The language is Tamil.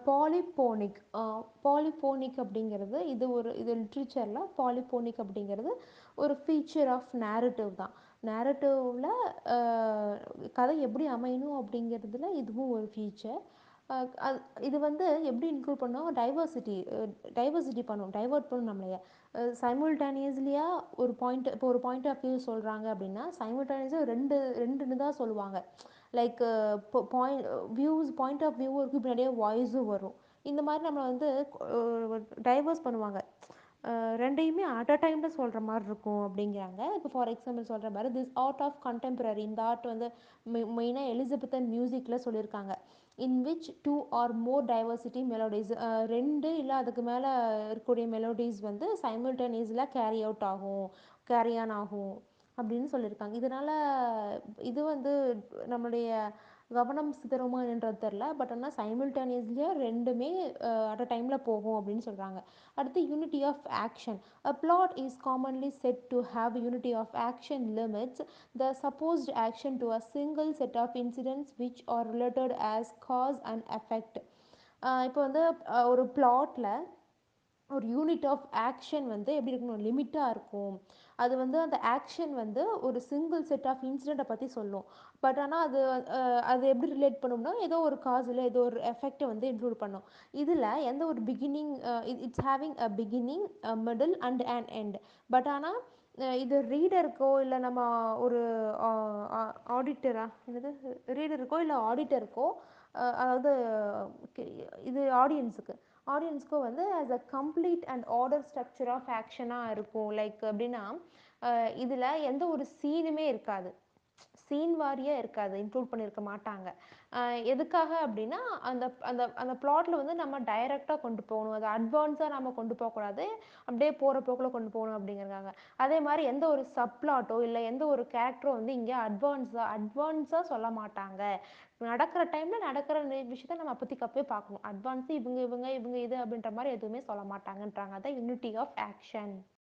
பாலிபோனிக் பாலிபோனிக் அப்படிங்கிறது இது லிட்ரேச்சரில் பாலிபோனிக் அப்படிங்கிறது ஒரு ஃபீச்சர் ஆஃப் நேரேட்டிவ் தான். நேரேட்டிவில் கதை எப்படி அமையணும் அப்படிங்கிறதுல இதுவும் ஒரு ஃபீச்சர். அது இது வந்து எப்படி இன்க்ளூட் பண்ணோம், டைவர்சிட்டி பண்ணும், டைவர்ட் பண்ணும் நம்மளைய. சைமல்டேனியஸ்லியாக ஒரு பாயிண்ட், இப்போ ஒரு பாயிண்ட் ஆஃப் வியூ சொல்கிறாங்க அப்படின்னா சைமல்டேனியஸாக ரெண்டுன்னு தான் சொல்லுவாங்க. லைக் பாயிண்ட் ஆஃப் வியூவும் இருக்கும், இப்போ நிறைய வாய்ஸும் வரும். இந்த மாதிரி நம்ம வந்து டைவர்ஸ் பண்ணுவாங்க. ரெண்டையுமே அட் அ டைமில் சொல்கிற மாதிரி இருக்கும் அப்படிங்கிறாங்க. இப்போ ஃபார் எக்ஸாம்பிள் சொல்கிற மாதிரி திஸ் ஆர்ட் ஆஃப் கண்டெம்பரரி, இந்த ஆர்ட் வந்து மெயினாக எலிசபெத்தன் மியூசிக்கில் சொல்லியிருக்காங்க. In which two or more diversity melodies, ரெண்டு இல்லை அதுக்கு மேலே இருக்கக்கூடிய மெலோடிஸ் வந்து சைமல்டேனியஸில் கேரி ஆன் ஆகும் அப்படின்னு சொல்லியிருக்காங்க. இதனால் இது வந்து நம்மளுடைய கவனம் சிதறுமா என்றது தெரில. பட் ஆனால் சைமல்டேனியஸ்லியாக ரெண்டுமே அட் அ டைமில் போகும் அப்படின்னு சொல்கிறாங்க. அடுத்து unity of action. A plot is commonly said to have unity of action limits the supposed action to a single set of incidents which are related as cause and effect. இப்போ வந்து ஒரு பிளாட்டில் ஒரு யூனிட் ஆஃப் ஆக்ஷன் வந்து எப்படி இருக்கணும், லிமிட்டாக இருக்கும். அது வந்து அந்த ஆக்ஷன் வந்து ஒரு சிங்கிள் செட் ஆஃப் இன்சிடெண்ட்டை பற்றி சொல்லும். பட் ஆனால் அது எப்படி ரிலேட் பண்ணும்னா ஏதோ ஒரு காஸ் இல்லை ஏதோ ஒரு எஃபெக்டை வந்து இன்க்ளூட் பண்ணும். இதில் எந்த ஒரு beginning, it's having a beginning, middle and and end. But ஆனால் இது ரீடருக்கோ இல்லை நம்ம ஒரு ஆடிட்டரா என்னது ரீடருக்கோ இல்லை ஆடிட்டருக்கோ, அதாவது இது ஆடியன்ஸுக்கோ வந்து as a complete and order structure of ஆக்ஷனாக இருக்கும். லைக் அப்படின்னா இதில் எந்த ஒரு சீனுமே இருக்காது, சீன் வாரியாக இருக்காது, இன்க்ளூட் பண்ணியிருக்க மாட்டாங்க. எதுக்காக அப்படின்னா அந்த அந்த அந்த பிளாட்டில் வந்து நம்ம டைரெக்டாக கொண்டு போகணும், அதை அட்வான்ஸாக நம்ம கொண்டு போகக்கூடாது, அப்படியே போகிற போக்கில் கொண்டு போகணும் அப்படிங்கிறாங்க. அதே மாதிரி எந்த ஒரு சப்ளாட்டோ இல்லை எந்த ஒரு கேரக்டரோ வந்து இங்கே அட்வான்ஸாக சொல்ல மாட்டாங்க. நடக்கிற டைமில் நடக்கிற விஷயத்த நம்ம அப்போதைக்கு அப்பவே பார்க்கணும். அட்வான்ஸு இவங்க இவங்க இவங்க இது அப்படின்ற மாதிரி எதுவுமே சொல்ல மாட்டாங்கன்றாங்க. அதான் யூனிட்டி ஆஃப் ஆக்ஷன்.